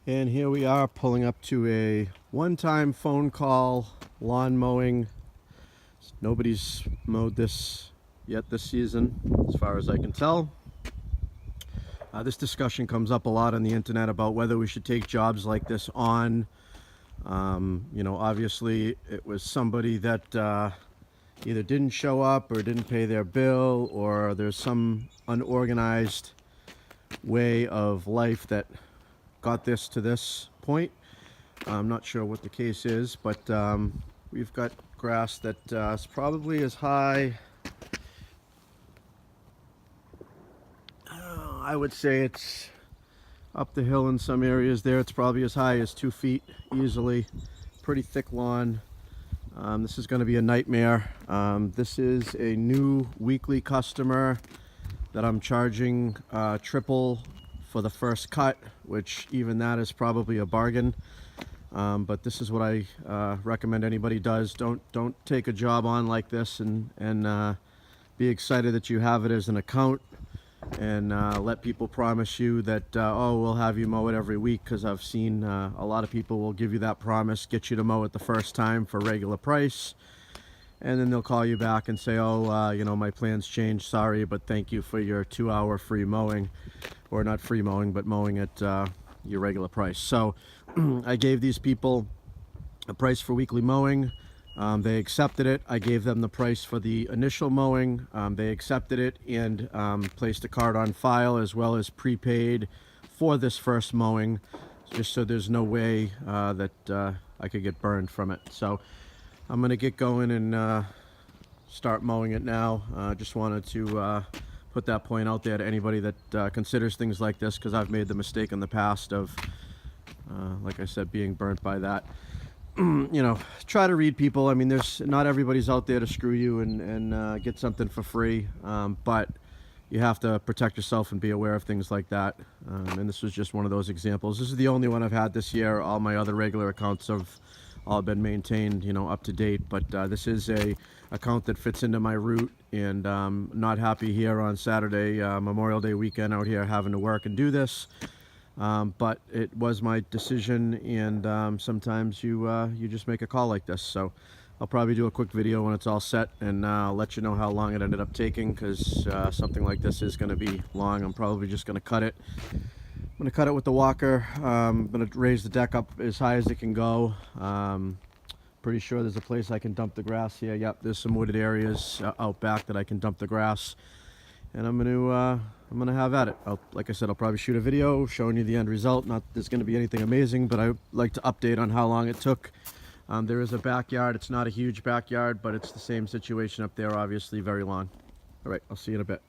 And here we are pulling up to a one-time phone call lawn mowing. Nobody's mowed this yet this season, as far as I can tell. This discussion comes up a lot on the internet about whether we should take jobs like this on. Obviously it was somebody that either didn't show up or didn't pay their bill, or there's some unorganized way of life that got this to this point. I'm not sure what the case is, but we've got grass that is probably as high, I would say it's up the hill in some areas there. It's probably as high as 2 feet easily. Pretty thick lawn. This is going to be a nightmare. This is a new weekly customer that I'm charging triple for the first cut, which even that is probably a bargain. But this is what I recommend anybody does. Don't take a job on like this and be excited that you have it as an account, and let people promise you that oh, we'll have you mow it every week, because I've seen a lot of people will give you that promise, get you to mow it the first time for regular price, and then they'll call you back and say, oh, my plans changed, sorry, but thank you for your 2-hour free mowing, or not free mowing, but mowing at your regular price. So I gave these people a price for weekly mowing. They accepted it. I gave them the price for the initial mowing. They accepted it and placed a card on file, as well as prepaid for this first mowing, just so there's no way that I could get burned from it. So I'm going to get going and start mowing it now. Just wanted to put that point out there to anybody that considers things like this, because I've made the mistake in the past of, like I said, being burnt by that. Try to read people. I mean, not everybody's out there to screw you and get something for free, but you have to protect yourself and be aware of things like that. And this was just one of those examples. This is the only one I've had this year. All my other regular accounts have all been maintained, up to date. But this is a account that fits into my route, and not happy here on Saturday, Memorial Day weekend, out here having to work and do this. But it was my decision, and sometimes you just make a call like this. So I'll probably do a quick video when it's all set, and I'll let you know how long it ended up taking, because something like this is going to be long. I'm probably just going to cut it. I'm going to cut it with the walker. I'm going to raise the deck up as high as it can go. Pretty sure there's a place I can dump the grass here. Yep, there's some wooded areas out back that I can dump the grass. And I'm gonna have at it. Like I said, I'll probably shoot a video showing you the end result. Not that there's gonna be anything amazing, but I like to update on how long it took. There is a backyard. It's not a huge backyard, but it's the same situation up there, obviously very long. All right, I'll see you in a bit.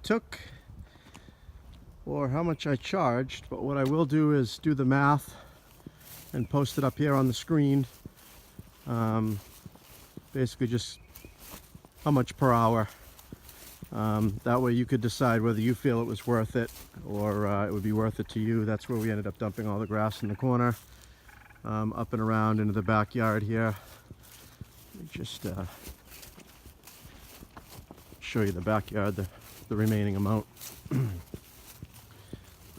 it took or how much I charged, but what I will do is do the math and post it up here on the screen. Basically just how much per hour. That way you could decide whether you feel it was worth it or it would be worth it to you. That's where we ended up dumping all the grass in the corner, up and around into the backyard here. Let me just show you the backyard, the remaining amount.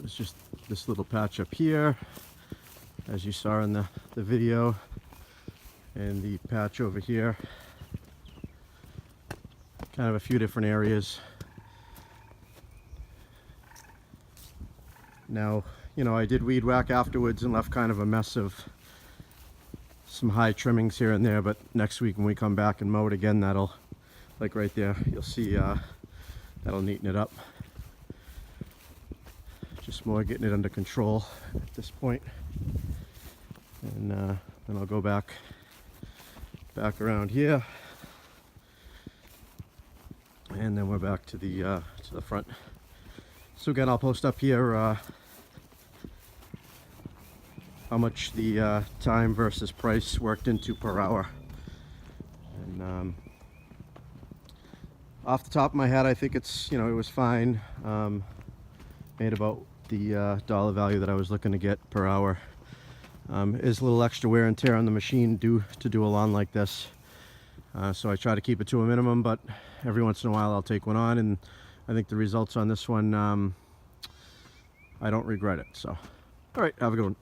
It's just this little patch up here, as you saw in the video, and the patch over here. Kind of a few different areas. Now, you know, I did weed whack afterwards and left kind of a mess of some high trimmings here and there, but next week when we come back and mow it again, that'll, like right there, you'll see that'll neaten it up. Just more getting it under control at this point. And then I'll go back around here. And then we're back to the front. So again, I'll post up here how much the time versus price worked into per hour. And off the top of my head, I think it's, you know, it was fine. Made about the dollar value that I was looking to get per hour. Is a little extra wear and tear on the machine due to do a lawn like this. So I try to keep it to a minimum, but every once in a while I'll take one on, and I think the results on this one, I don't regret it. So, all right, have a good one.